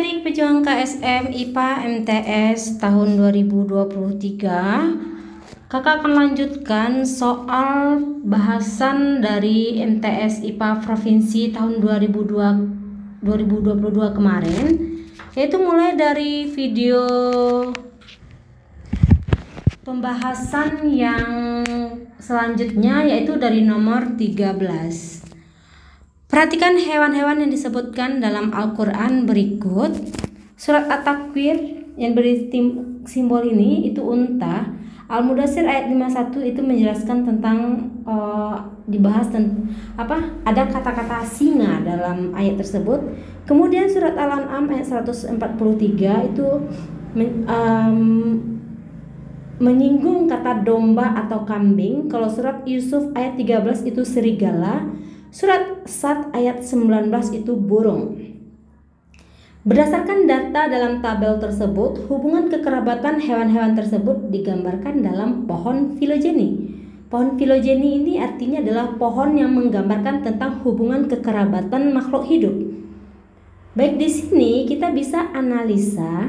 adik-adik pejuang KSM IPA MTS tahun 2023, kakak akan lanjutkan soal bahasan dari MTS IPA Provinsi tahun 2022 kemarin, yaitu mulai dari video pembahasan yang selanjutnya, yaitu dari nomor 13. Perhatikan hewan-hewan yang disebutkan dalam Al-Quran berikut. Surat At-Takwir yang beri simbol ini itu unta. Al-Mudaththir ayat 51 itu menjelaskan tentang dibahas ada kata-kata singa dalam ayat tersebut. Kemudian surat Al-An'am ayat 143 itu menyinggung kata domba atau kambing. Kalau surat Yusuf ayat 13 itu serigala. Surat Sad ayat 19 itu burung. Berdasarkan data dalam tabel tersebut, hubungan kekerabatan hewan-hewan tersebut digambarkan dalam pohon filogeni. Pohon filogeni ini artinya adalah pohon yang menggambarkan tentang hubungan kekerabatan makhluk hidup. Baik, di sini kita bisa analisa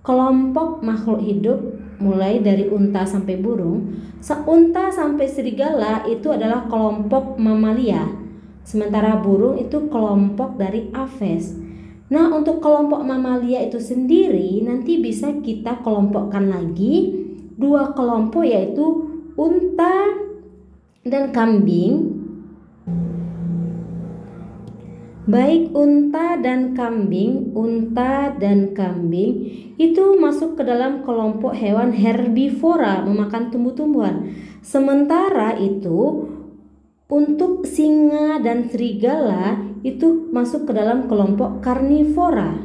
kelompok makhluk hidup mulai dari unta sampai burung. Unta sampai serigala itu adalah kelompok mamalia. Sementara burung itu kelompok dari Aves. Nah, untuk kelompok mamalia itu sendiri nanti bisa kita kelompokkan lagi dua kelompok, yaitu unta dan kambing. Baik unta dan kambing itu masuk ke dalam kelompok hewan herbivora, memakan tumbuh-tumbuhan. Sementara itu untuk singa dan serigala itu masuk ke dalam kelompok karnivora.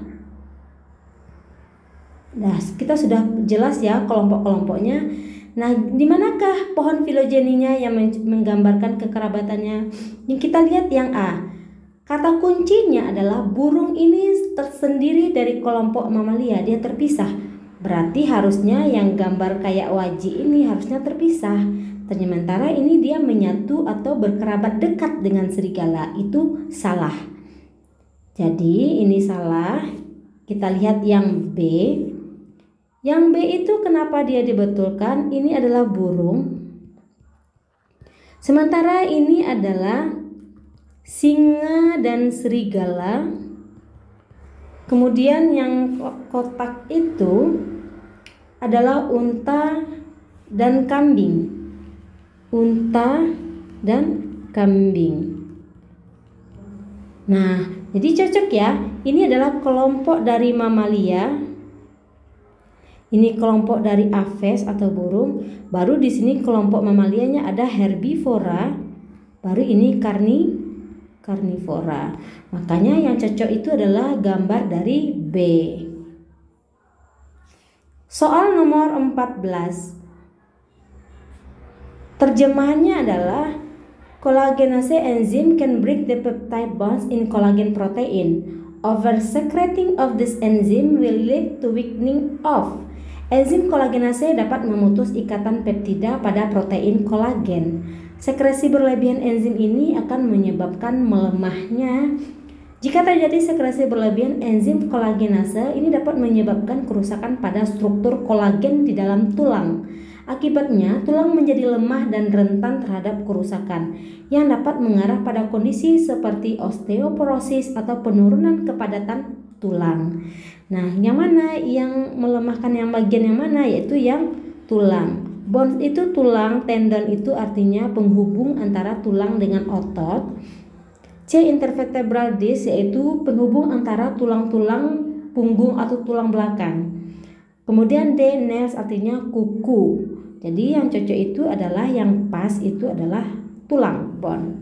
Nah, kita sudah jelas ya kelompok-kelompoknya. Nah, di manakah pohon filogeninya yang menggambarkan kekerabatannya? Yang kita lihat yang A. Kata kuncinya adalah burung ini tersendiri dari kelompok mamalia, dia terpisah. Berarti harusnya yang gambar kayak waji ini harusnya terpisah. Sementara ini dia menyatu atau berkerabat dekat dengan serigala, itu salah. Jadi ini salah. Kita lihat yang B. Yang B itu kenapa dia dibetulkan? Ini adalah burung. Sementara ini adalah singa dan serigala. Kemudian yang kotak itu adalah unta dan kambing. Unta dan kambing. Nah, jadi cocok ya. Ini adalah kelompok dari mamalia. Ini kelompok dari Aves atau burung. Baru di sini kelompok mamalianya ada herbivora. Baru ini karnivora. Makanya yang cocok itu adalah gambar dari B. Soal nomor 14. Terjemahannya adalah collagenase enzyme can break the peptide bonds in collagen protein. Oversecreting of this enzyme will lead to weakening of. Enzim collagenase dapat memutus ikatan peptida pada protein kolagen. Sekresi berlebihan enzim ini akan menyebabkan melemahnya. Jika terjadi sekresi berlebihan enzim collagenase, ini dapat menyebabkan kerusakan pada struktur kolagen di dalam tulang. Akibatnya, tulang menjadi lemah dan rentan terhadap kerusakan yang dapat mengarah pada kondisi seperti osteoporosis atau penurunan kepadatan tulang. Nah, yang mana yang melemahkan yang bagian yang mana? Yaitu yang tulang. Bones itu tulang, tendon itu artinya penghubung antara tulang dengan otot. C. Intervertebral disc yaitu penghubung antara tulang-tulang punggung atau tulang belakang. Kemudian D. Nails artinya kuku. Jadi yang cocok itu adalah yang pas itu adalah tulang, bone.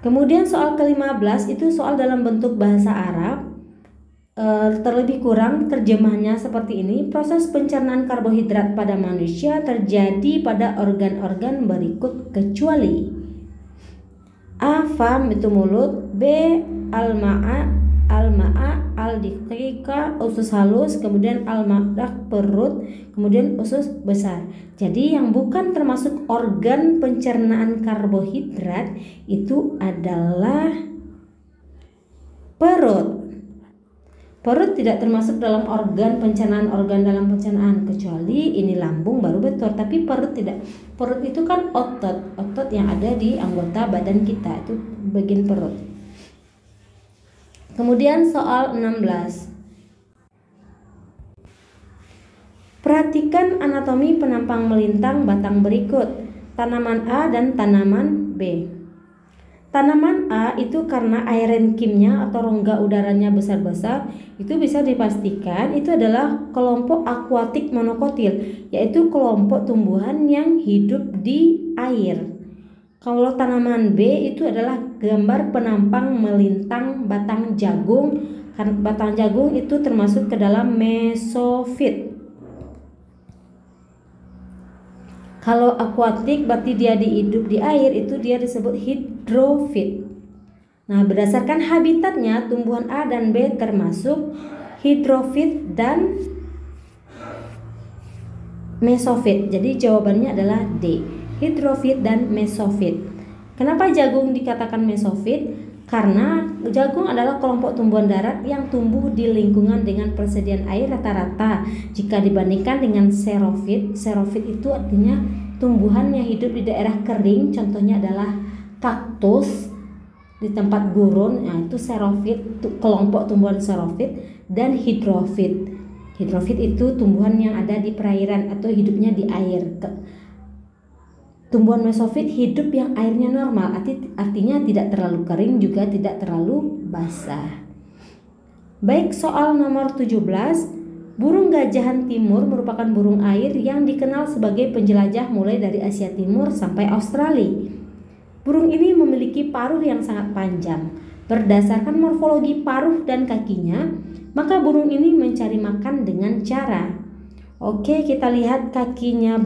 Kemudian soal ke-15 itu soal dalam bentuk bahasa Arab. Terlebih kurang terjemahannya seperti ini. Proses pencernaan karbohidrat pada manusia terjadi pada organ-organ berikut kecuali A. Fam itu mulut. B. Al-ma'a al-diqqa usus halus. Kemudian al-ma'dak perut. Kemudian usus besar. Jadi yang bukan termasuk organ pencernaan karbohidrat itu adalah Perut. Perut tidak termasuk dalam organ dalam pencernaan, kecuali ini lambung baru betul, tapi perut tidak. Perut itu kan otot yang ada di anggota badan kita, itu bagian perut. Kemudian soal 16. Perhatikan anatomi penampang melintang batang berikut, tanaman A dan tanaman B. Tanaman A itu karena aerenkimnya atau rongga udaranya besar-besar, itu bisa dipastikan itu adalah kelompok akuatik monokotil, yaitu kelompok tumbuhan yang hidup di air. Kalau tanaman B itu adalah gambar penampang melintang batang jagung, karena batang jagung itu termasuk ke dalam mesofit. Kalau akuatik berarti dia hidup di air, itu dia disebut hidrofit. Nah, berdasarkan habitatnya tumbuhan A dan B termasuk hidrofit dan mesofit. Jadi jawabannya adalah D, hidrofit dan mesofit. Kenapa jagung dikatakan mesofit? Karena jagung adalah kelompok tumbuhan darat yang tumbuh di lingkungan dengan persediaan air rata-rata. Jika dibandingkan dengan xerophyt, xerophyt itu artinya tumbuhan yang hidup di daerah kering, contohnya adalah kaktus di tempat gurun, itu xerophyt, kelompok tumbuhan xerophyt, dan hidrofit. Hidrofit itu tumbuhan yang ada di perairan atau hidupnya di air. Tumbuhan mesofit hidup yang airnya normal, artinya tidak terlalu kering juga tidak terlalu basah. Baik, soal nomor 17. Burung gajahan timur merupakan burung air yang dikenal sebagai penjelajah mulai dari Asia Timur sampai Australia. Burung ini memiliki paruh yang sangat panjang. Berdasarkan morfologi paruh dan kakinya, maka burung ini mencari makan dengan cara, oke, kita lihat kakinya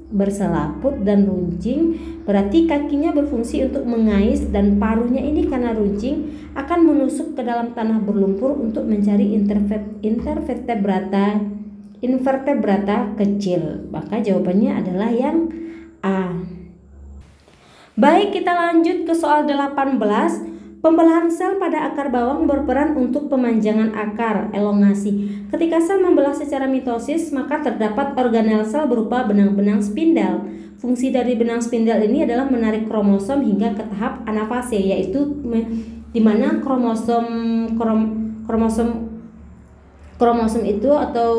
berselaput dan runcing, berarti kakinya berfungsi untuk mengais, dan paruhnya ini karena runcing akan menusuk ke dalam tanah berlumpur untuk mencari invertebrata kecil. Maka jawabannya adalah yang A. Baik, kita lanjut ke soal 18. Pembelahan sel pada akar bawang berperan untuk pemanjangan akar, elongasi. Ketika sel membelah secara mitosis, maka terdapat organel sel berupa benang-benang spindel. Fungsi dari benang spindel ini adalah menarik kromosom hingga ke tahap anafase, yaitu di mana kromosom itu atau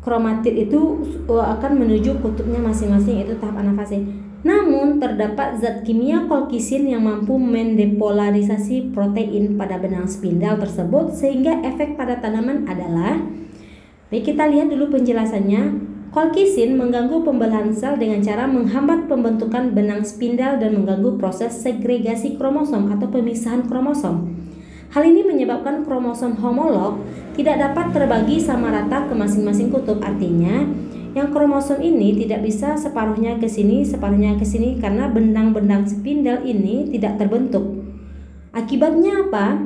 kromatid itu akan menuju kutubnya masing-masing, yaitu tahap anafase. Namun terdapat zat kimia kolkisin yang mampu mendepolarisasi protein pada benang spindel tersebut, sehingga efek pada tanaman adalah, baik, kita lihat dulu penjelasannya. Kolkisin mengganggu pembelahan sel dengan cara menghambat pembentukan benang spindel dan mengganggu proses segregasi kromosom atau pemisahan kromosom. Hal ini menyebabkan kromosom homolog tidak dapat terbagi sama rata ke masing-masing kutub. Artinya, yang kromosom ini tidak bisa separuhnya ke sini, separuhnya ke sini, karena benang-benang spindel ini tidak terbentuk. Akibatnya apa?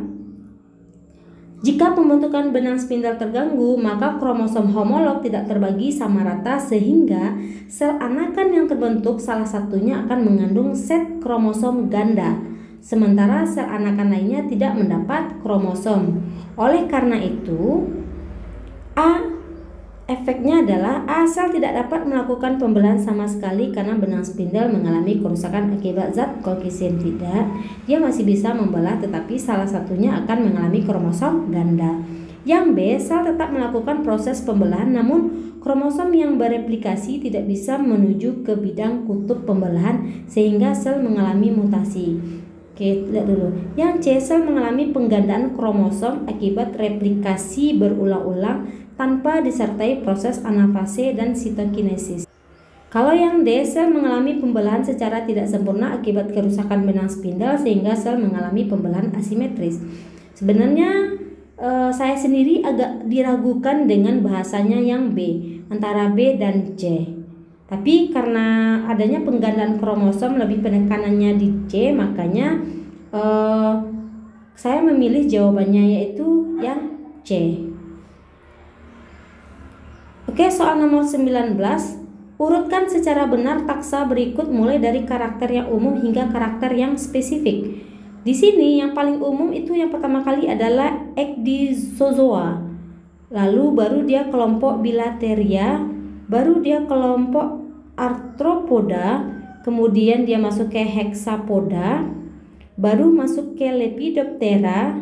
Jika pembentukan benang spindel terganggu, maka kromosom homolog tidak terbagi sama rata, sehingga sel anakan yang terbentuk salah satunya akan mengandung set kromosom ganda, sementara sel anakan lainnya tidak mendapat kromosom. Oleh karena itu, efeknya adalah A, sel tidak dapat melakukan pembelahan sama sekali karena benang spindel mengalami kerusakan akibat zat kolkisin. Tidak, dia masih bisa membelah, tetapi salah satunya akan mengalami kromosom ganda. Yang B, sel tetap melakukan proses pembelahan, namun kromosom yang bereplikasi tidak bisa menuju ke bidang kutub pembelahan sehingga sel mengalami mutasi. Oke, lihat dulu. Yang C, sel mengalami penggandaan kromosom akibat replikasi berulang-ulang tanpa disertai proses anafase dan sitokinesis. Kalau yang D, sel mengalami pembelahan secara tidak sempurna akibat kerusakan benang spindel sehingga sel mengalami pembelahan asimetris. Sebenarnya saya sendiri agak diragukan dengan bahasanya yang B, antara B dan C. Tapi karena adanya penggandaan kromosom lebih penekanannya di C, makanya saya memilih jawabannya yaitu yang C. Oke, soal nomor 19. Urutkan secara benar taksa berikut mulai dari karakter yang umum hingga karakter yang spesifik. Di sini yang paling umum itu yang pertama kali adalah Ecdysozoa. Lalu baru dia kelompok Bilateria, baru dia kelompok Arthropoda, kemudian dia masuk ke Hexapoda, baru masuk ke Lepidoptera,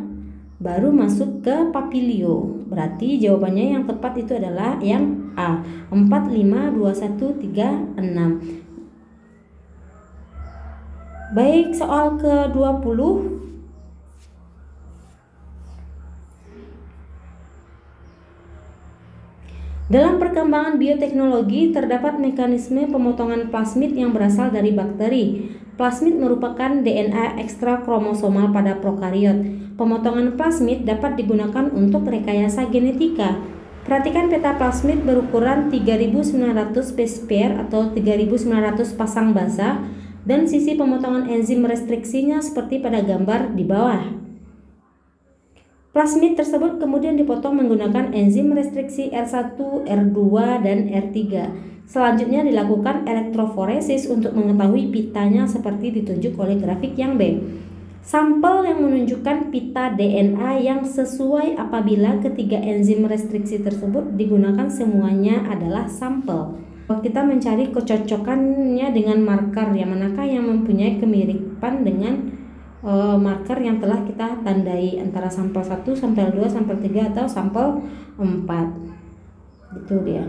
baru masuk ke Papilio. Berarti jawabannya yang tepat itu adalah yang A, 4, 5, 2, 1, 3, 6. Baik, soal ke-20. Dalam perkembangan bioteknologi terdapat mekanisme pemotongan plasmid yang berasal dari bakteri. Plasmid merupakan DNA ekstra kromosomal pada prokariot. Pemotongan plasmid dapat digunakan untuk rekayasa genetika. Perhatikan peta plasmid berukuran 3900 base pair atau 3900 pasang basa dan sisi pemotongan enzim restriksinya seperti pada gambar di bawah. Plasmid tersebut kemudian dipotong menggunakan enzim restriksi R1, R2, dan R3. Selanjutnya dilakukan elektroforesis untuk mengetahui pitanya seperti ditunjuk oleh grafik yang B. Sampel yang menunjukkan pita DNA yang sesuai apabila ketiga enzim restriksi tersebut digunakan semuanya adalah sampel. Kita mencari kecocokannya dengan marker yang manakah yang mempunyai kemiripan dengan marker yang telah kita tandai antara sampel 1, sampel 2, sampel 3 atau sampel 4. Itu dia.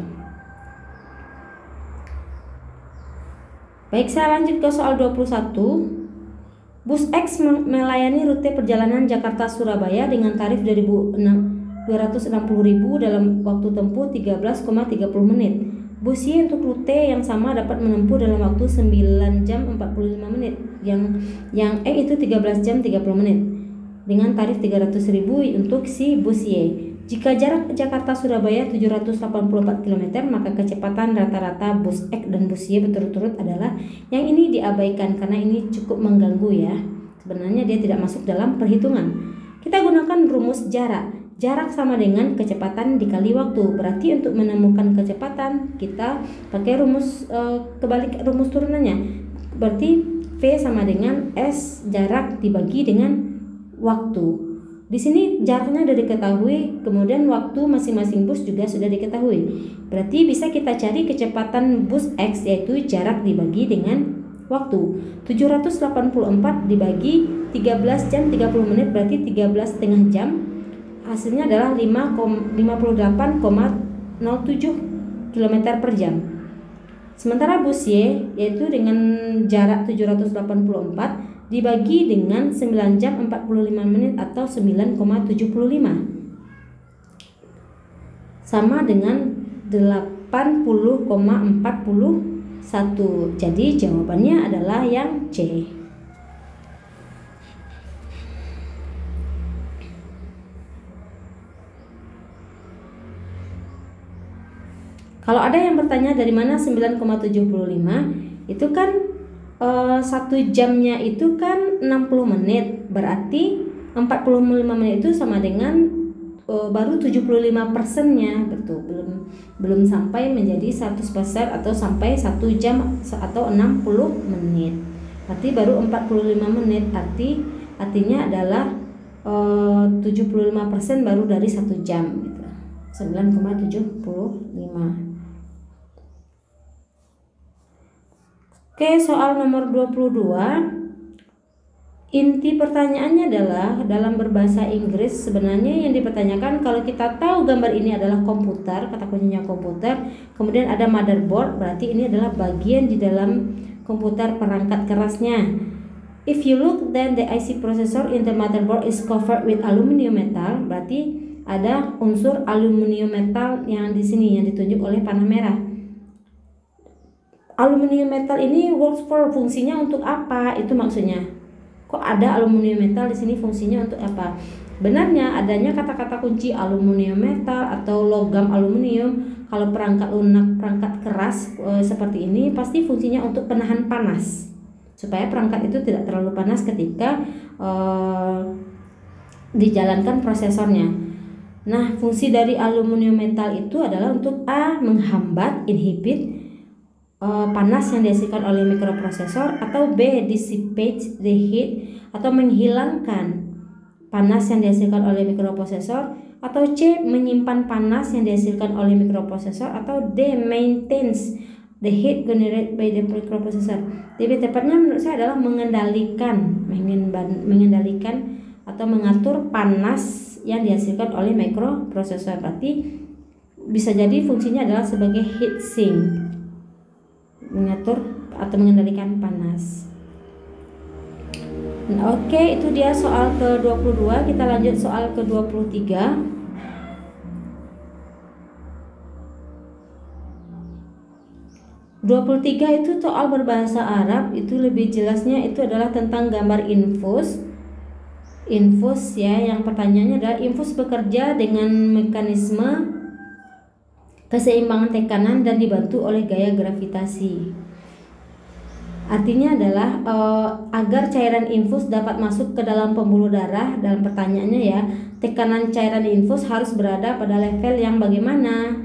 Baik, saya lanjut ke soal 21. Bus X melayani rute perjalanan Jakarta-Surabaya dengan tarif 260.000 dalam waktu tempuh 13,30 menit. Bus Y untuk rute yang sama dapat menempuh dalam waktu 9 jam 45 menit. Yang E itu 13 jam 30 menit. Dengan tarif 300.000 untuk si bus Y. Jika jarak Jakarta-Surabaya 784 km, maka kecepatan rata-rata bus X dan bus Y berturut-turut adalah, yang ini diabaikan karena ini cukup mengganggu ya. Sebenarnya dia tidak masuk dalam perhitungan. Kita gunakan rumus jarak. Jarak sama dengan kecepatan dikali waktu. Berarti untuk menemukan kecepatan kita pakai rumus kebalik rumus turunannya. Berarti V sama dengan S jarak dibagi dengan waktu. Di sini jaraknya sudah diketahui, kemudian waktu masing-masing bus juga sudah diketahui. Berarti bisa kita cari kecepatan bus X, yaitu jarak dibagi dengan waktu. 784 dibagi 13 jam 30 menit berarti 13,5 jam. Hasilnya adalah 58,07 km per jam. Sementara bus Y yaitu dengan jarak 784 dibagi dengan 9 jam 45 menit atau 9,75 sama dengan 80,41. Jadi jawabannya adalah yang C. Kalau ada yang bertanya dari mana 9,75, itu kan 1 jamnya itu kan 60 menit, berarti 45 menit itu sama dengan baru 75%-nya, betul, belum sampai menjadi 100% atau sampai 1 jam atau 60 menit. Berarti baru 45 menit, artinya adalah 75% baru dari 1 jam gitu. 9,75. Oke, soal nomor 22. Inti pertanyaannya adalah dalam berbahasa Inggris sebenarnya yang dipertanyakan kalau kita tahu gambar ini adalah komputer, kata kuncinya komputer, kemudian ada motherboard, berarti ini adalah bagian di dalam komputer perangkat kerasnya. If you look, then the IC processor in the motherboard is covered with aluminium metal, berarti ada unsur aluminium metal yang di sini yang ditunjuk oleh panah merah. Aluminium metal ini works for, fungsinya untuk apa? Itu maksudnya. Kok ada aluminium metal di sini, fungsinya untuk apa? Benarnya adanya kata-kata kunci aluminium metal atau logam aluminium kalau perangkat lunak, perangkat keras seperti ini pasti fungsinya untuk penahan panas. Supaya perangkat itu tidak terlalu panas ketika dijalankan prosesornya. Nah, fungsi dari aluminium metal itu adalah untuk A. menghambat, inhibit panas yang dihasilkan oleh mikroprosesor, atau B. dissipate the heat atau menghilangkan panas yang dihasilkan oleh mikroprosesor, atau C. menyimpan panas yang dihasilkan oleh mikroprosesor, atau D. maintains the heat generated by the microprocessor. Lebih tepatnya menurut saya adalah mengendalikan atau mengatur panas yang dihasilkan oleh mikroprosesor. Berarti bisa jadi fungsinya adalah sebagai heat sink, mengatur atau mengendalikan panas. Nah, oke, itu dia soal ke-22. Kita lanjut soal ke-23. Itu soal berbahasa Arab. Itu lebih jelasnya itu adalah tentang gambar infus. Infus ya, yang pertanyaannya adalah infus bekerja dengan mekanisme keseimbangan tekanan dan dibantu oleh gaya gravitasi. Artinya adalah agar cairan infus dapat masuk ke dalam pembuluh darah. Dalam pertanyaannya ya, tekanan cairan infus harus berada pada level yang bagaimana?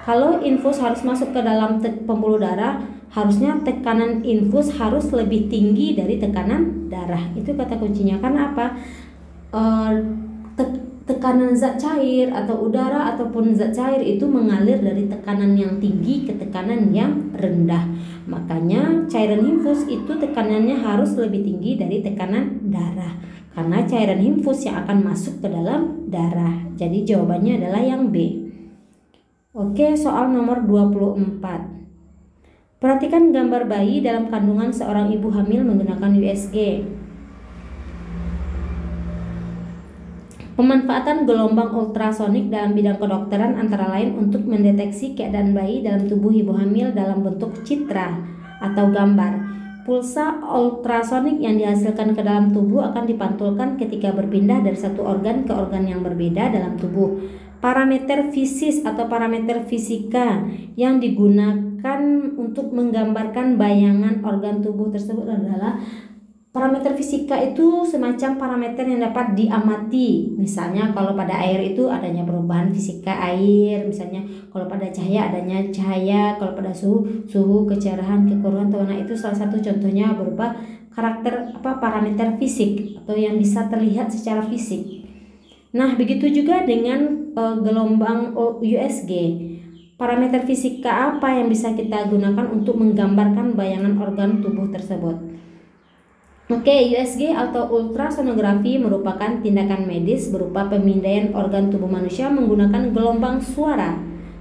Kalau infus harus masuk ke dalam pembuluh darah, harusnya tekanan infus harus lebih tinggi dari tekanan darah. Itu kata kuncinya. Karena apa? Tekanan zat cair atau udara ataupun zat cair itu mengalir dari tekanan yang tinggi ke tekanan yang rendah. Makanya cairan infus itu tekanannya harus lebih tinggi dari tekanan darah, karena cairan infus yang akan masuk ke dalam darah. Jadi jawabannya adalah yang B. Oke, soal nomor 24. Perhatikan gambar bayi dalam kandungan seorang ibu hamil menggunakan USG. Pemanfaatan gelombang ultrasonik dalam bidang kedokteran antara lain untuk mendeteksi keadaan bayi dalam tubuh ibu hamil dalam bentuk citra atau gambar. Pulsa ultrasonik yang dihasilkan ke dalam tubuh akan dipantulkan ketika berpindah dari satu organ ke organ yang berbeda dalam tubuh. Parameter fisis atau parameter fisika yang digunakan untuk menggambarkan bayangan organ tubuh tersebut adalah parameter fisika. Itu semacam parameter yang dapat diamati. Misalnya kalau pada air itu adanya perubahan fisika air, misalnya kalau pada cahaya adanya cahaya, kalau pada suhu, kecerahan, kekuruan, warna. Itu salah satu contohnya berupa parameter fisik atau yang bisa terlihat secara fisik. Nah, begitu juga dengan gelombang USG. Parameter fisika apa yang bisa kita gunakan untuk menggambarkan bayangan organ tubuh tersebut? Oke, USG atau ultrasonografi merupakan tindakan medis berupa pemindaian organ tubuh manusia menggunakan gelombang suara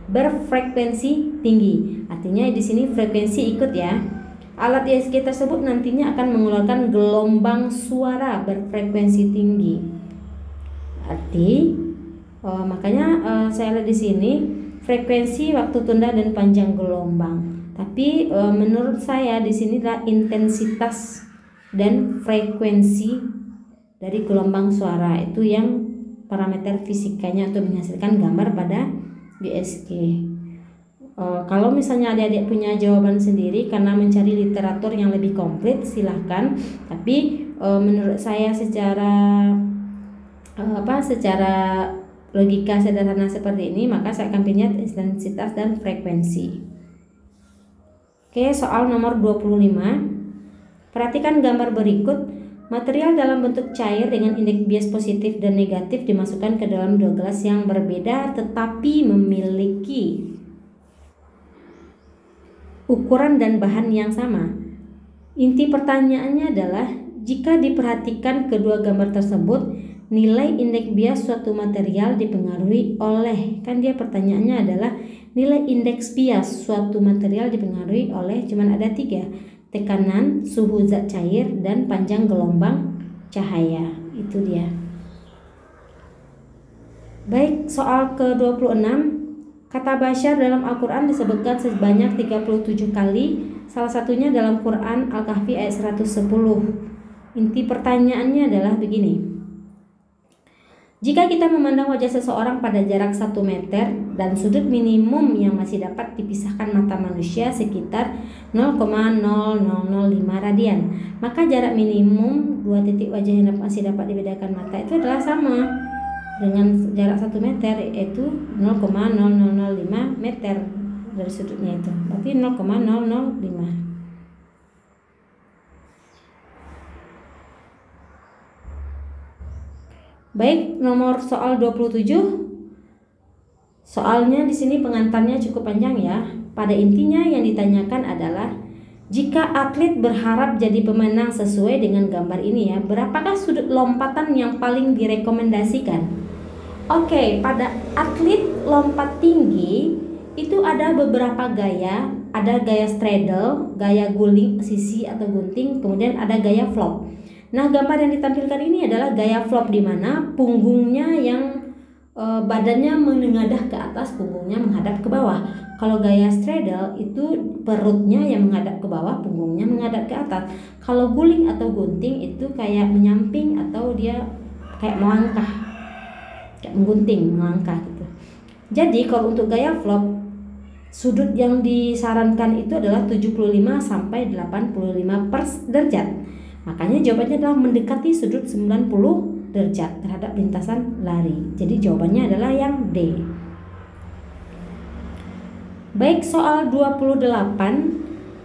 berfrekuensi tinggi. Artinya di sini frekuensi ikut ya. Alat USG tersebut nantinya akan mengeluarkan gelombang suara berfrekuensi tinggi. Makanya saya lihat di sini frekuensi, waktu tunda, dan panjang gelombang. Tapi menurut saya di sini adalah intensitas dan frekuensi dari gelombang suara itu yang parameter fisikanya untuk menghasilkan gambar pada USG. Kalau misalnya adik-adik punya jawaban sendiri karena mencari literatur yang lebih komplit, silahkan. Tapi menurut saya secara logika sederhana seperti ini, maka saya akan pilih intensitas dan frekuensi. Oke, soal nomor 25. Perhatikan gambar berikut. Material dalam bentuk cair dengan indeks bias positif dan negatif dimasukkan ke dalam dua gelas yang berbeda tetapi memiliki ukuran dan bahan yang sama. Inti pertanyaannya adalah, jika diperhatikan kedua gambar tersebut, nilai indeks bias suatu material dipengaruhi oleh, kan dia pertanyaannya adalah nilai indeks bias suatu material dipengaruhi oleh, cuman ada 3, tekanan, suhu zat cair, dan panjang gelombang cahaya. Itu dia. Baik, soal ke-26. Kata basyar dalam Al-Quran disebutkan sebanyak 37 kali, salah satunya dalam Quran Al-Kahfi ayat 110. Inti pertanyaannya adalah begini. Jika kita memandang wajah seseorang pada jarak 1 meter dan sudut minimum yang masih dapat dipisahkan mata manusia sekitar 0,0005 radian, maka jarak minimum 2 titik wajah yang masih dapat dibedakan mata itu adalah sama dengan jarak 1 meter, yaitu 0,0005 meter dari sudutnya itu. Berarti 0,005. Baik, nomor soal 27. Soalnya di sini pengantarnya cukup panjang ya. Pada intinya yang ditanyakan adalah, jika atlet berharap jadi pemenang sesuai dengan gambar ini ya, berapakah sudut lompatan yang paling direkomendasikan? Oke, pada atlet lompat tinggi itu ada beberapa gaya. Ada gaya straddle, gaya guling sisi atau gunting, kemudian ada gaya flop. Nah, gambar yang ditampilkan ini adalah gaya flop, di mana punggungnya yang badannya menengadah ke atas, punggungnya menghadap ke bawah. Kalau gaya straddle itu perutnya yang menghadap ke bawah, punggungnya menghadap ke atas. Kalau guling atau gunting itu kayak menyamping atau dia kayak melangkah, kayak menggunting, melangkah gitu. Jadi kalau untuk gaya flop, sudut yang disarankan itu adalah 75 sampai 85 derajat. Makanya jawabannya adalah mendekati sudut 90 derajat terhadap lintasan lari. Jadi jawabannya adalah yang D. Baik, soal 28.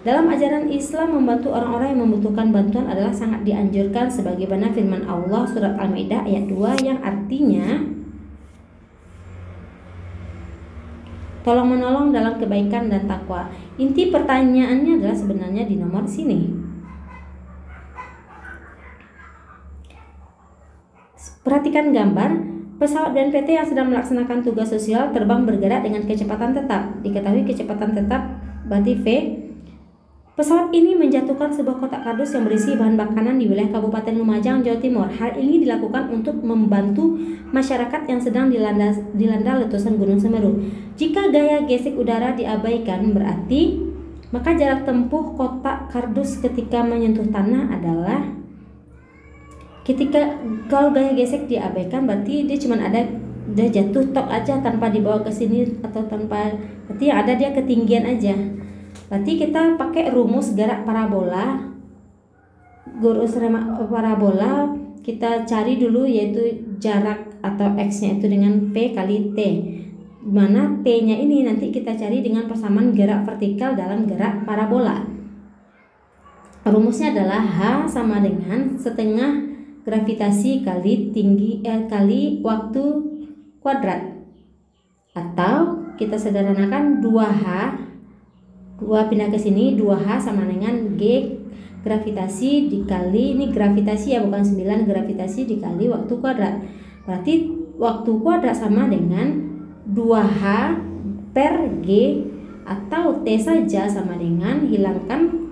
Dalam ajaran Islam, membantu orang-orang yang membutuhkan bantuan adalah sangat dianjurkan, sebagaimana firman Allah surat Al-Maidah ayat 2 yang artinya tolong menolong dalam kebaikan dan takwa. Inti pertanyaannya adalah sebenarnya di nomor sini. Perhatikan gambar. Pesawat BNPT yang sedang melaksanakan tugas sosial terbang bergerak dengan kecepatan tetap. Diketahui kecepatan tetap berarti V. Pesawat ini menjatuhkan sebuah kotak kardus yang berisi bahan makanan di wilayah Kabupaten Lumajang, Jawa Timur. Hal ini dilakukan untuk membantu masyarakat yang sedang dilanda letusan Gunung Semeru. Jika gaya gesek udara diabaikan, berarti maka jarak tempuh kotak kardus ketika menyentuh tanah adalah, kalau gaya gesek diabaikan berarti dia cuma ada, dia jatuh tok aja tanpa dibawa ke sini atau tanpa, berarti yang ada dia ketinggian aja. Berarti kita pakai rumus gerak parabola. Parabola kita cari dulu, yaitu jarak atau X-nya itu dengan V kali T. Mana T-nya ini nanti kita cari dengan persamaan gerak vertikal dalam gerak parabola. Rumusnya adalah H sama dengan setengah gravitasi kali tinggi kali waktu kuadrat, atau kita sederhanakan 2H, 2 pindah ke sini, 2H sama dengan G gravitasi dikali, ini gravitasi ya bukan 9, gravitasi dikali waktu kuadrat. Berarti waktu kuadrat sama dengan 2H per G, atau T saja sama dengan hilangkan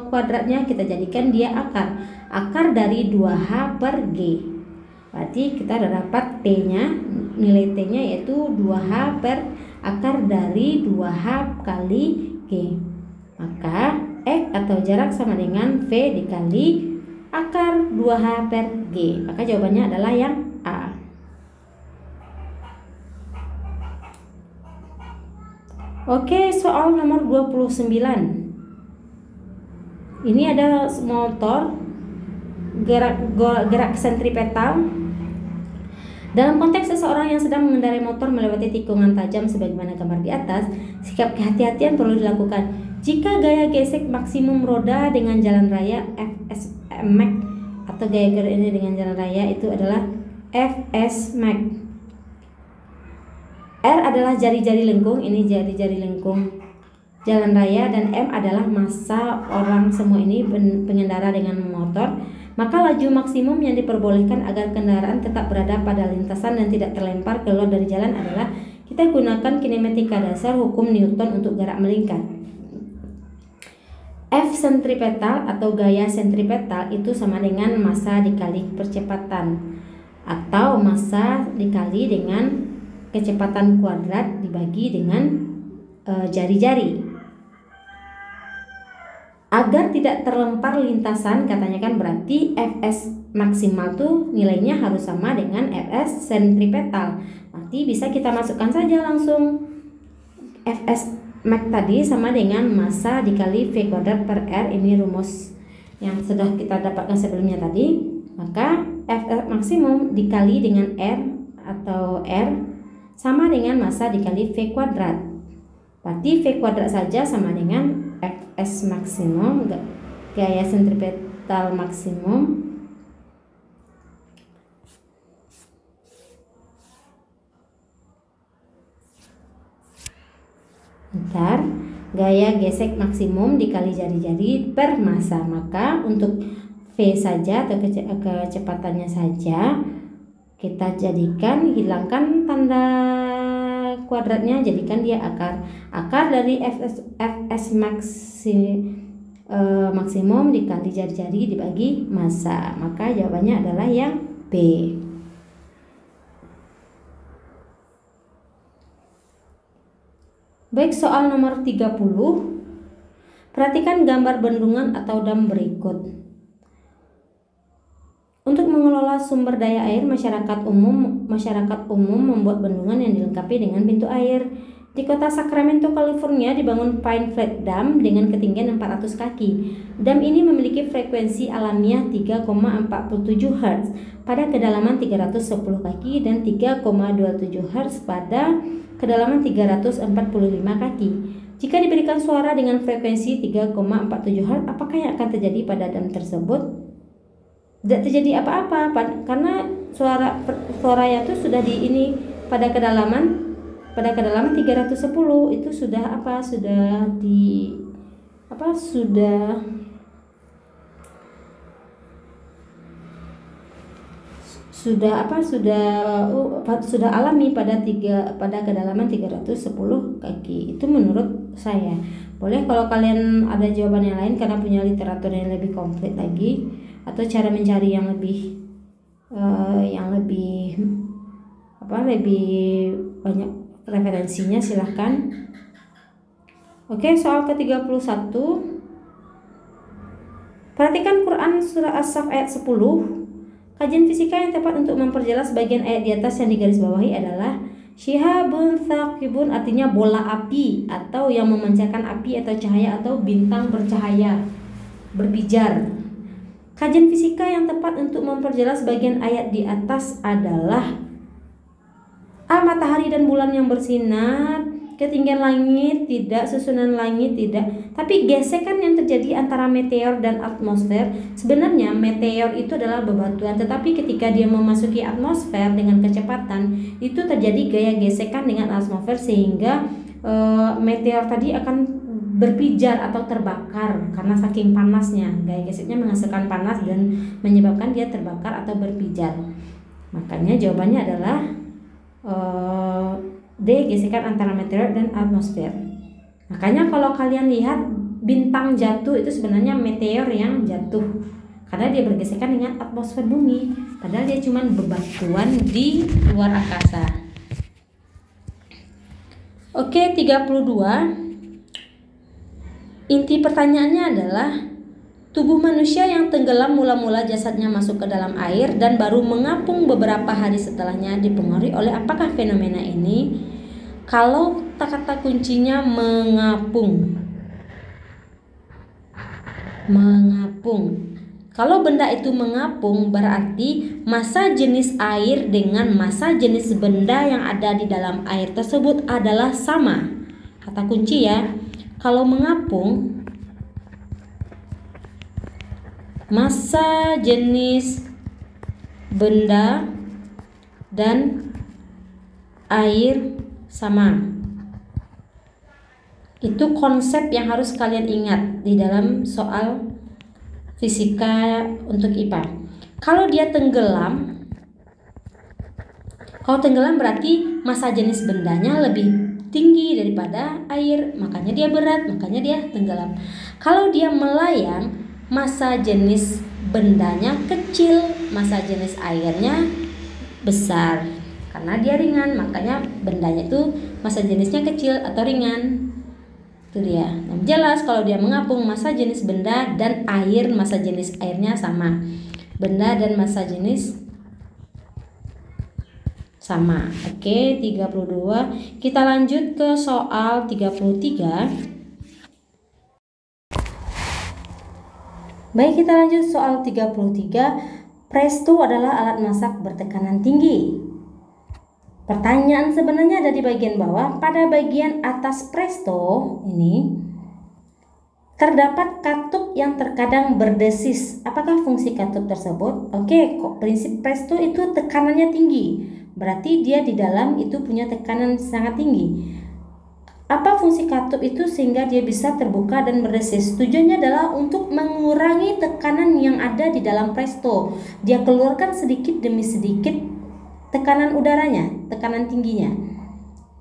kuadratnya, kita jadikan dia akar dari 2H per G. Berarti kita udah dapat T-nya, nilai T-nya yaitu 2H per akar dari 2H kali G. Maka X atau jarak sama dengan V dikali akar 2H per G. Maka jawabannya adalah yang A. Oke, soal nomor 29. Ini ada motor gerak sentripetal. Dalam konteks seseorang yang sedang mengendarai motor melewati tikungan tajam sebagaimana gambar di atas, sikap kehati-hatian perlu dilakukan. Jika gaya gesek maksimum roda dengan jalan raya Fs max atau gaya gerak ini dengan jalan raya itu adalah Fs max. R adalah jari-jari lengkung, ini jari-jari lengkung jalan raya, dan M adalah massa orang semua ini pengendara dengan motor. Maka laju maksimum yang diperbolehkan agar kendaraan tetap berada pada lintasan dan tidak terlempar keluar dari jalan adalah, kita gunakan kinematika dasar hukum Newton untuk gerak melingkar. F sentripetal atau gaya sentripetal itu sama dengan massa dikali percepatan, atau massa dikali dengan kecepatan kuadrat dibagi dengan jari-jari. Agar tidak terlempar lintasan, katanya kan berarti Fs maksimal tuh nilainya harus sama dengan Fs sentripetal. Berarti bisa kita masukkan saja langsung Fs max tadi sama dengan massa dikali V kuadrat per R, ini rumus yang sudah kita dapatkan sebelumnya tadi. Maka Fs maksimum dikali dengan R atau R sama dengan massa dikali V kuadrat. Berarti V kuadrat saja sama dengan Fs maksimum, gaya sentripetal maksimum, Bentar. Gaya gesek maksimum dikali jari-jari per massa. Maka untuk V saja atau kecepatannya saja kita jadikan, hilangkan tanda kuadratnya, jadikan dia akar. Akar dari Fs maksimum dikali jari-jari dibagi massa. Maka jawabannya adalah yang B. Baik, soal nomor 30. Perhatikan gambar bendungan atau dam berikut. Untuk mengelola sumber daya air, masyarakat umum membuat bendungan yang dilengkapi dengan pintu air. Di kota Sacramento, California, dibangun Pine Flat Dam dengan ketinggian 400 kaki. Dam ini memiliki frekuensi alamiah 3,47 Hz pada kedalaman 310 kaki dan 3,27 Hz pada kedalaman 345 kaki. Jika diberikan suara dengan frekuensi 3,47 Hz, apakah yang akan terjadi pada dam tersebut? Tidak terjadi apa-apa karena suaranya itu sudah di ini pada kedalaman 310 itu sudah sudah alami pada kedalaman 310 kaki. Itu menurut saya. Boleh kalau kalian ada jawaban yang lain karena punya literatur yang lebih komplit lagi atau cara mencari yang lebih lebih banyak referensinya, silahkan. Oke, soal ke-31. Perhatikan Quran surah As-Saff ayat 10. Kajian fisika yang tepat untuk memperjelas bagian ayat di atas yang digarisbawahi adalah Shihabun thaqibun, artinya bola api atau yang memancarkan api atau cahaya, atau bintang bercahaya berpijar. Kajian fisika yang tepat untuk memperjelas bagian ayat di atas adalah A. Matahari dan bulan yang bersinar, ketinggian langit tidak, susunan langit tidak. Tapi gesekan yang terjadi antara meteor dan atmosfer, sebenarnya meteor itu adalah bebatuan, tetapi ketika dia memasuki atmosfer dengan kecepatan, itu terjadi gaya gesekan dengan atmosfer sehingga meteor tadi akan berpijar atau terbakar karena saking panasnya. Gaya geseknya menghasilkan panas dan menyebabkan dia terbakar atau berpijar. Makanya jawabannya adalah D, gesekan antara meteor dan atmosfer. Makanya kalau kalian lihat bintang jatuh itu sebenarnya meteor yang jatuh karena dia bergesekan dengan atmosfer bumi, padahal dia cuma bebatuan di luar angkasa. Oke, 32. Inti pertanyaannya adalah tubuh manusia yang tenggelam mula-mula jasadnya masuk ke dalam air dan baru mengapung beberapa hari setelahnya dipengaruhi oleh apakah fenomena ini? Kalau kata kuncinya mengapung. Kalau benda itu mengapung, berarti massa jenis air dengan massa jenis benda yang ada di dalam air tersebut adalah sama. Kata kunci ya. Kalau mengapung, massa jenis benda dan air sama. Itu konsep yang harus kalian ingat di dalam soal fisika untuk IPA. Kalau tenggelam berarti massa jenis bendanya lebih tinggi daripada air, makanya dia berat, makanya dia tenggelam. Kalau dia melayang, massa jenis bendanya kecil, massa jenis airnya besar. Karena dia ringan, makanya bendanya itu massa jenisnya kecil atau ringan. Itu dia. Nah, jelas kalau dia mengapung, massa jenis benda dan air, massa jenis airnya sama. Benda dan massa jenis sama. Oke, 32. Kita lanjut ke soal 33. Baik, kita lanjut soal 33. Presto adalah alat masak bertekanan tinggi. Pertanyaan sebenarnya ada di bagian bawah. Pada bagian atas presto ini terdapat katup yang terkadang berdesis. Apakah fungsi katup tersebut? Oke, kok prinsip presto itu tekanannya tinggi. Berarti dia di dalam itu punya tekanan sangat tinggi. Apa fungsi katup itu sehingga dia bisa terbuka dan berdesis? Tujuannya adalah untuk mengurangi tekanan yang ada di dalam presto. Dia keluarkan sedikit demi sedikit tekanan udaranya, tekanan tingginya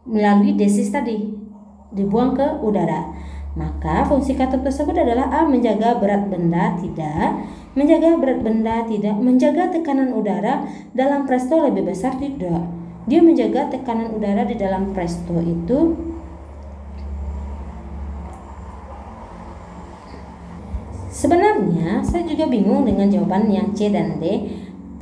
melalui desis tadi, dibuang ke udara. Maka fungsi katup tersebut adalah A. Menjaga berat benda, tidak. Menjaga berat benda, tidak. Menjaga tekanan udara dalam presto lebih besar, tidak. Dia menjaga tekanan udara di dalam presto itu sebenarnya saya juga bingung dengan jawaban yang C dan D.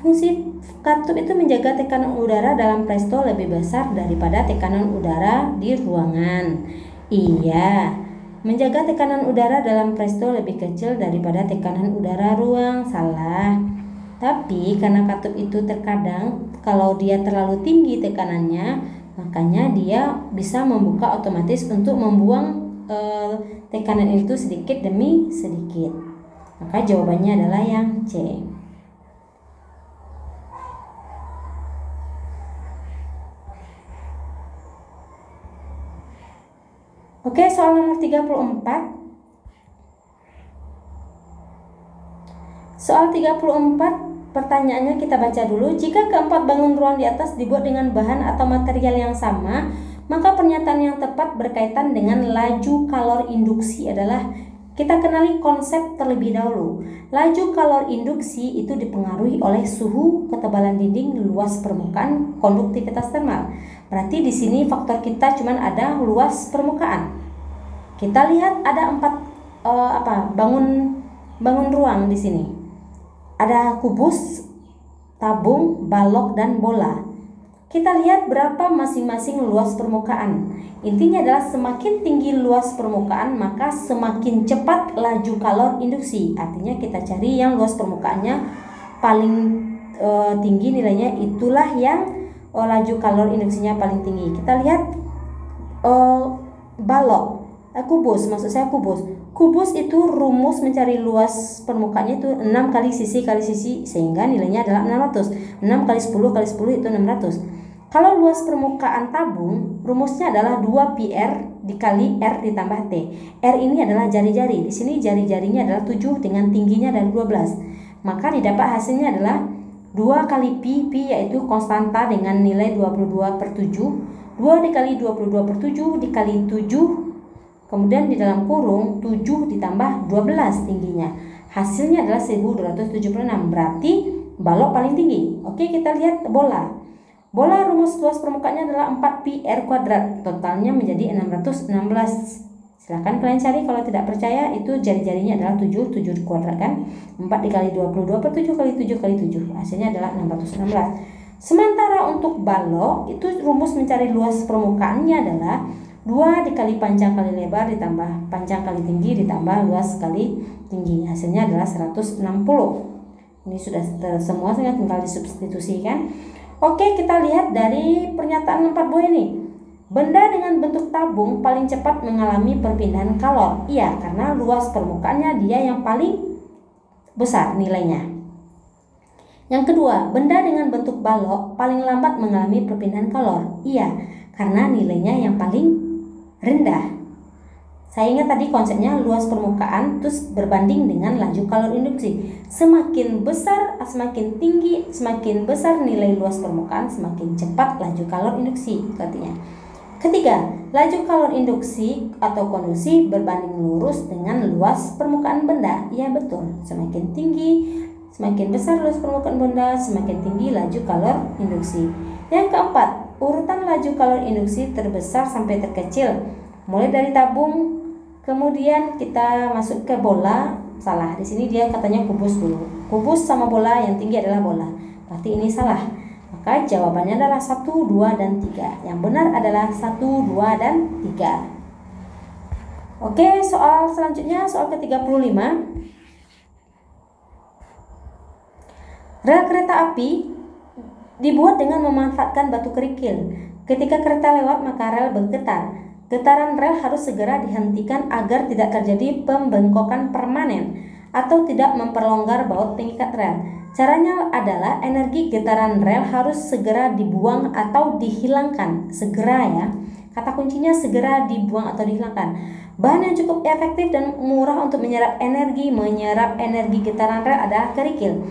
Fungsi katup itu menjaga tekanan udara dalam presto lebih besar daripada tekanan udara di ruangan. Iya, menjaga tekanan udara dalam presto lebih kecil daripada tekanan udara ruang. Salah. Tapi karena katup itu terkadang kalau dia terlalu tinggi tekanannya, makanya dia bisa membuka otomatis untuk membuang tekanan itu sedikit demi sedikit. Maka jawabannya adalah yang C. Oke, soal nomor 34. Soal 34, pertanyaannya kita baca dulu. Jika keempat bangun ruang di atas dibuat dengan bahan atau material yang sama, maka pernyataan yang tepat berkaitan dengan laju kalor induksi adalah, kita kenali konsep terlebih dahulu. Laju kalor induksi itu dipengaruhi oleh suhu, ketebalan dinding, luas permukaan, konduktivitas termal. Berarti di sini faktor kita cuma ada luas permukaan. Kita lihat ada 4 bangun ruang di sini. Ada kubus, tabung, balok, dan bola. Kita lihat berapa masing-masing luas permukaan. Intinya adalah semakin tinggi luas permukaan, maka semakin cepat laju kalor induksi. Artinya kita cari yang luas permukaannya paling tinggi nilainya, itulah yang laju kalor induksinya paling tinggi. Kita lihat kubus, maksud saya kubus. Kubus itu rumus mencari luas permukaannya itu 6 kali sisi kali sisi, sehingga nilainya adalah 600. 6 kali 10 kali 10 itu 600. Kalau luas permukaan tabung, rumusnya adalah 2πr dikali R ditambah T. R ini adalah jari-jari. Di sini jari-jarinya adalah 7 dengan tingginya dari 12. Maka didapat hasilnya adalah 2 kali Pi yaitu konstanta dengan nilai 22/7. 2 dikali 22/7 dikali 7. Kemudian di dalam kurung 7 ditambah 12 tingginya. Hasilnya adalah 1276. Berarti balok paling tinggi. Oke, kita lihat bola. Bola rumus luas permukaannya adalah 4πr kuadrat. Totalnya menjadi 616. Silahkan kalian cari, kalau tidak percaya itu jari-jarinya adalah 7 dikuadratkan. 4 dikali 22/7 kali 7 kali 7. Hasilnya adalah 616. Sementara untuk balok itu rumus mencari luas permukaannya adalah 2 dikali panjang kali lebar ditambah panjang kali tinggi ditambah luas kali tinggi. Hasilnya adalah 160. Ini sudah semua, tinggal disubstitusikan. Oke, kita lihat dari pernyataan 4 buah ini. Benda dengan bentuk tabung paling cepat mengalami perpindahan kalor. Iya, karena luas permukaannya dia yang paling besar nilainya. Yang kedua, benda dengan bentuk balok paling lambat mengalami perpindahan kalor. Iya, karena nilainya yang paling rendah. Saya ingat tadi konsepnya luas permukaan terus berbanding dengan laju kalor induksi. Semakin besar, semakin tinggi, semakin besar nilai luas permukaan, semakin cepat laju kalor induksi artinya. Ketiga, laju kalor induksi atau konduksi berbanding lurus dengan luas permukaan benda. Iya betul, semakin tinggi, semakin besar luas permukaan benda, semakin tinggi laju kalor induksi. Yang keempat, urutan laju kalor induksi terbesar sampai terkecil. Mulai dari tabung, kemudian kita masuk ke bola. Salah, di sini dia katanya kubus dulu. Kubus sama bola, yang tinggi adalah bola. Berarti ini salah. Maka jawabannya adalah 1, 2, dan 3. Yang benar adalah 1, 2, dan 3. Oke, soal selanjutnya, soal ke-35. Rel kereta api dibuat dengan memanfaatkan batu kerikil. Ketika kereta lewat, maka rel bergetar. Getaran rel harus segera dihentikan agar tidak terjadi pembengkokan permanen atau tidak memperlonggar baut pengikat rel. Caranya adalah energi getaran rel harus segera dibuang atau dihilangkan. Segera ya. Kata kuncinya segera dibuang atau dihilangkan. Bahan yang cukup efektif dan murah untuk menyerap energi getaran rel adalah kerikil.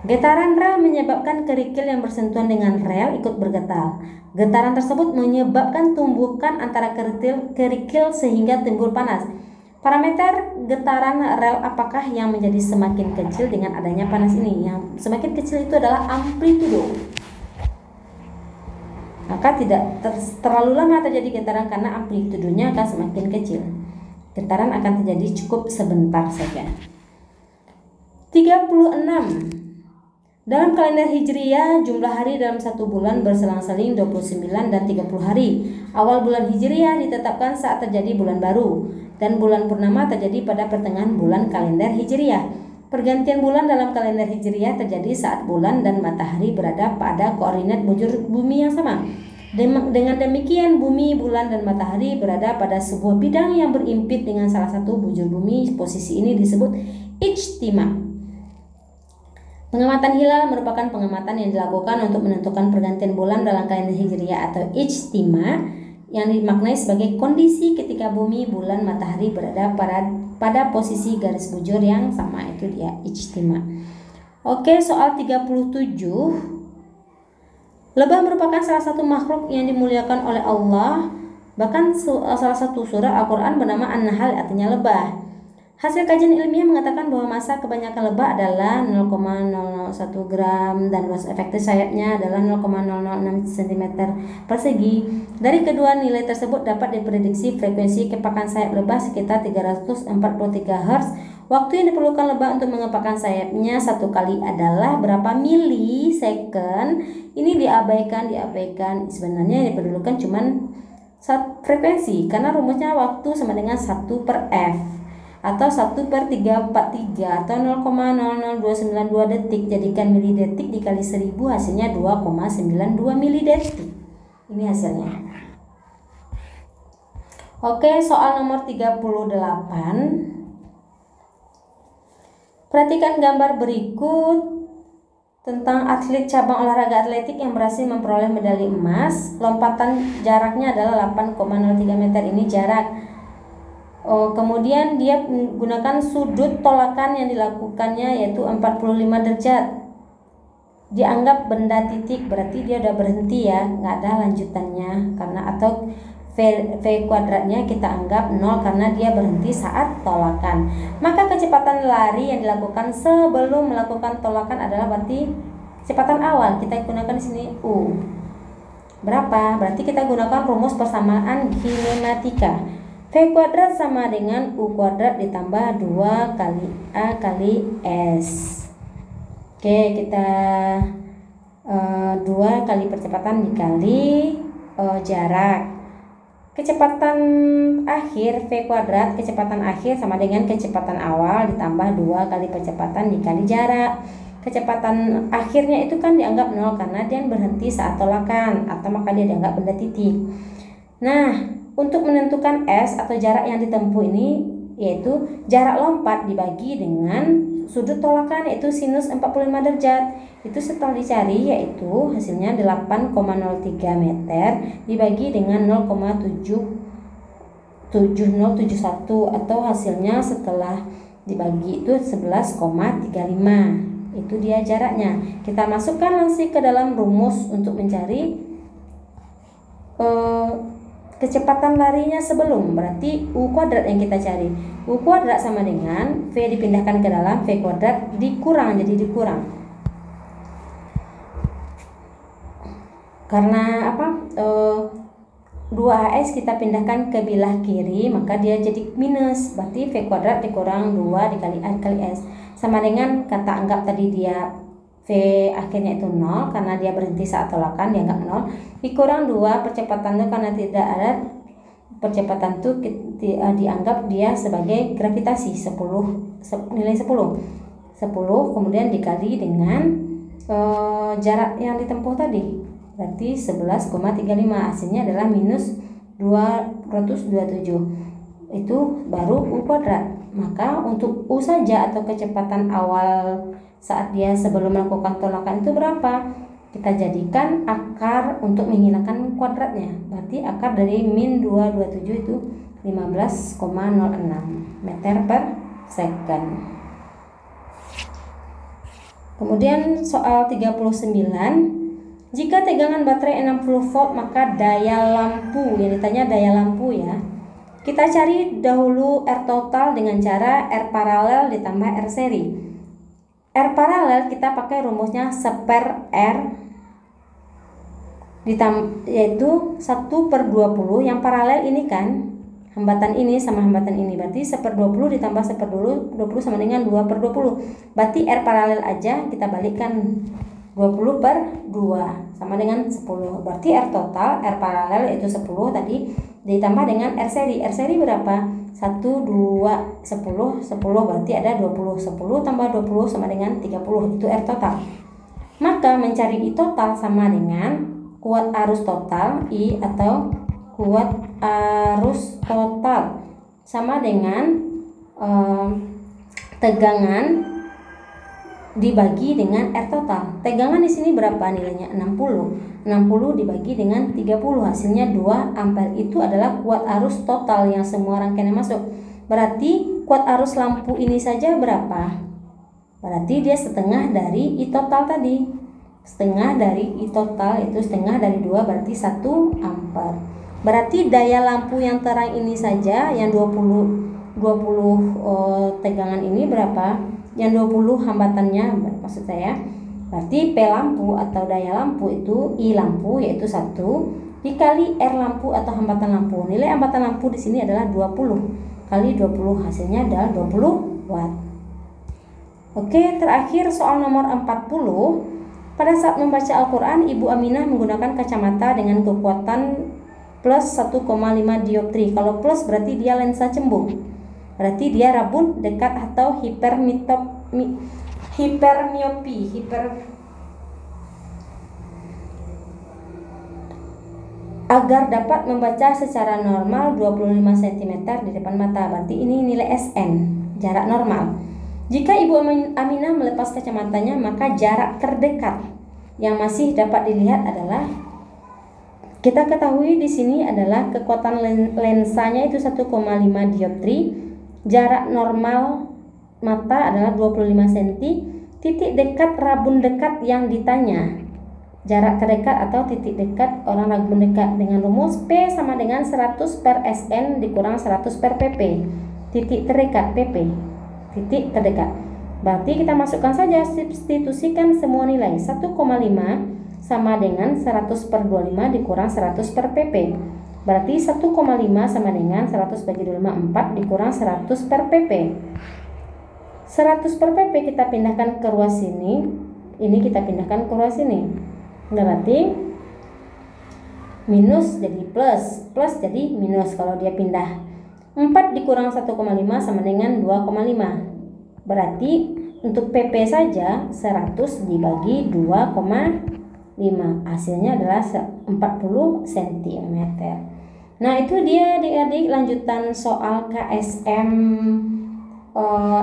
Getaran rel menyebabkan kerikil yang bersentuhan dengan rel ikut bergetar. Getaran tersebut menyebabkan tumbukan antara kerikil sehingga timbul panas. Parameter getaran rel apakah yang menjadi semakin kecil dengan adanya panas ini? Yang semakin kecil itu adalah amplitudo. Maka tidak terlalu lama terjadi getaran karena amplitudonya akan semakin kecil. Getaran akan terjadi cukup sebentar saja. 36. Dalam kalender Hijriyah, jumlah hari dalam satu bulan berselang-seling 29 dan 30 hari. Awal bulan Hijriyah ditetapkan saat terjadi bulan baru, dan bulan purnama terjadi pada pertengahan bulan kalender Hijriyah. Pergantian bulan dalam kalender Hijriyah terjadi saat bulan dan matahari berada pada koordinat bujur bumi yang sama. Dengan demikian, bumi, bulan, dan matahari berada pada sebuah bidang yang berimpit dengan salah satu bujur bumi. Posisi ini disebut ijtima. Pengamatan hilal merupakan pengamatan yang dilakukan untuk menentukan pergantian bulan dalam kalender Hijriyah atau ijtima, yang dimaknai sebagai kondisi ketika bumi, bulan, matahari berada pada posisi garis bujur yang sama, itu dia ijtima. Oke, soal 37. Lebah merupakan salah satu makhluk yang dimuliakan oleh Allah. Bahkan salah satu surah Al-Quran bernama An-Nahl, artinya lebah. Hasil kajian ilmiah mengatakan bahwa massa kebanyakan lebah adalah 0,001 gram dan luas efektif sayapnya adalah 0,006 cm persegi. Dari kedua nilai tersebut dapat diprediksi frekuensi kepakan sayap lebah sekitar 343 Hz. Waktu yang diperlukan lebah untuk mengepakkan sayapnya satu kali adalah berapa milisecond? Ini diabaikan. Sebenarnya yang diperlukan cuman frekuensi, karena rumusnya waktu sama dengan 1/f atau 1/343 atau 0,00292 detik. Jadikan milidetik dikali 1000, hasilnya 2,92 milidetik. Ini hasilnya. Oke, soal nomor 38. Perhatikan gambar berikut tentang atlet cabang olahraga atletik yang berhasil memperoleh medali emas. Lompatan jaraknya adalah 8,03 meter, ini jarak. Kemudian dia menggunakan sudut tolakan yang dilakukannya yaitu 45 derajat. Dianggap benda titik, berarti dia udah berhenti ya, nggak ada lanjutannya, karena atau V kuadratnya kita anggap 0 karena dia berhenti saat tolakan. Maka kecepatan lari yang dilakukan sebelum melakukan tolakan adalah berarti kecepatan awal. Kita gunakan di sini U. Berapa? Berarti kita gunakan rumus persamaan kinematika. V kuadrat sama dengan U kuadrat ditambah 2 kali A kali S. Oke, kita 2 kali percepatan dikali jarak. Kecepatan akhir V kuadrat, kecepatan akhir sama dengan kecepatan awal ditambah 2 kali percepatan dikali jarak. Kecepatan akhirnya itu kan dianggap 0 karena dia berhenti saat tolakan, atau maka dia dianggap benda titik. Nah, untuk menentukan S atau jarak yang ditempuh ini yaitu jarak lompat dibagi dengan sudut tolakan, yaitu sinus 45 derajat. Itu setelah dicari yaitu hasilnya 8,03 meter dibagi dengan 0,7071 atau hasilnya setelah dibagi itu 11,35. Itu dia jaraknya. Kita masukkan langsung ke dalam rumus untuk mencari kecepatan larinya sebelum, berarti U kuadrat yang kita cari. U kuadrat sama dengan V dipindahkan ke dalam V kuadrat dikurang, jadi dikurang. Karena apa? 2AS kita pindahkan ke bilah kiri, maka dia jadi minus. Berarti V kuadrat dikurang 2 dikali A dikali S. Sama dengan kata anggap tadi dia V akhirnya itu 0 karena dia berhenti saat tolakan, dianggap 0. Dikurang 2 percepatan itu karena tidak ada percepatan itu dianggap dia sebagai gravitasi 10 nilai 10 kemudian dikali dengan jarak yang ditempuh tadi, berarti 11,35, hasilnya adalah minus 227. Itu baru U kuadrat. Maka untuk U saja atau kecepatan awal saat dia sebelum melakukan tolakan itu berapa? kita jadikan akar untuk menghilangkan kuadratnya. Berarti akar dari min 227 itu 15,06 meter per second. Kemudian soal 39, jika tegangan baterai 60 volt maka daya lampu, yang ditanya daya lampu ya. Kita cari dahulu R total dengan cara R paralel ditambah R seri. R paralel kita pakai rumusnya 1/R yaitu 1/20. Yang paralel ini kan hambatan ini sama hambatan ini, berarti 1/20 ditambah 1/20 sama dengan 2/20. Berarti R paralel aja kita balikkan 20/2 sama dengan 10. Berarti R total, R paralel yaitu 10 tadi ditambah dengan R seri. R seri berapa? 1, 2, 10, 10 berarti ada 20. 10 tambah 20 sama dengan 30, itu R total. Maka mencari I total sama dengan kuat arus total, I atau kuat arus total sama dengan tegangan dibagi dengan R total. Tegangan di sini berapa nilainya? 60. 60 dibagi dengan 30 hasilnya 2 ampere. Itu adalah kuat arus total yang semua rangkaiannya masuk. Berarti kuat arus lampu ini saja berapa? Berarti dia setengah dari I total tadi. Setengah dari I total itu setengah dari 2 berarti 1 ampere. Berarti daya lampu yang terang ini saja yang 20 tegangan ini berapa? Yang 20 hambatannya maksud saya. Berarti P lampu atau daya lampu itu I lampu yaitu 1 dikali R lampu atau hambatan lampu. Nilai hambatan lampu di sini adalah 20 kali 20 hasilnya adalah 20 watt. Oke, terakhir soal nomor 40. Pada saat membaca Al-Quran, Ibu Aminah menggunakan kacamata dengan kekuatan plus 1,5 dioptri. Kalau plus berarti dia lensa cembung. Berarti dia rabun, dekat atau hipermiopi. Agar dapat membaca secara normal 25 cm di depan mata. Berarti ini nilai SN, jarak normal. Jika Ibu Aminah melepas kacamatanya, maka jarak terdekat yang masih dapat dilihat adalah, kita ketahui di sini adalah kekuatan lensanya itu 1,5 dioptri. Jarak normal mata adalah 25 cm. Titik dekat rabun dekat yang ditanya. Jarak terdekat atau titik dekat orang rabun dekat dengan rumus P sama dengan 100/SN dikurang 100/PP. Titik terdekat PP. Titik terdekat. Berarti kita masukkan saja, substitusikan semua nilai. 1,5 sama dengan 100/25 dikurang 100/PP. Berarti 1,5 sama dengan 100 bagi 25 4 dikurang 100/PP. 100/PP kita pindahkan ke ruas sini. Ini kita pindahkan ke ruas sini. Berarti minus jadi plus, plus jadi minus kalau dia pindah. 4 dikurang 1,5 sama dengan 2,5. Berarti untuk PP saja 100 dibagi 2,5. Hasilnya adalah 40 cm. Nah, itu dia adik-adik lanjutan soal KSM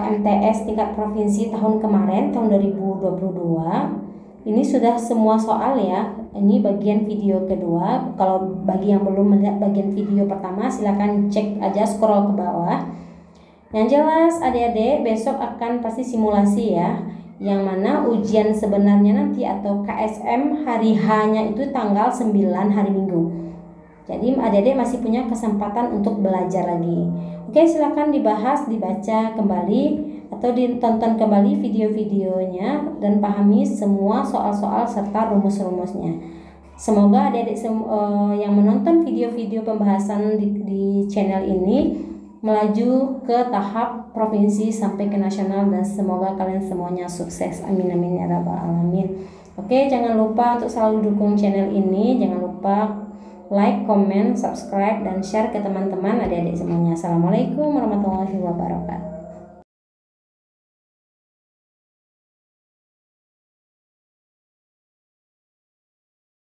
MTS tingkat provinsi tahun kemarin, tahun 2022. Ini sudah semua soal ya. Ini bagian video kedua. Kalau bagi yang belum melihat bagian video pertama, silakan cek aja, scroll ke bawah. Yang jelas adik-adik besok akan pasti simulasi ya, yang mana ujian sebenarnya nanti atau KSM hari H-nya itu tanggal 9 hari Minggu. Jadi adik-adik masih punya kesempatan untuk belajar lagi. Oke, silakan dibahas, dibaca kembali atau ditonton kembali video-videonya dan pahami semua soal-soal serta rumus-rumusnya. Semoga adik-adik yang menonton video-video pembahasan di channel ini melaju ke tahap provinsi sampai ke nasional, dan semoga kalian semuanya sukses. Amin amin ya rabbal alamin. Oke, jangan lupa untuk selalu dukung channel ini. Jangan lupa like, comment, subscribe, dan share ke teman-teman adik-adik semuanya. Assalamualaikum warahmatullahi wabarakatuh.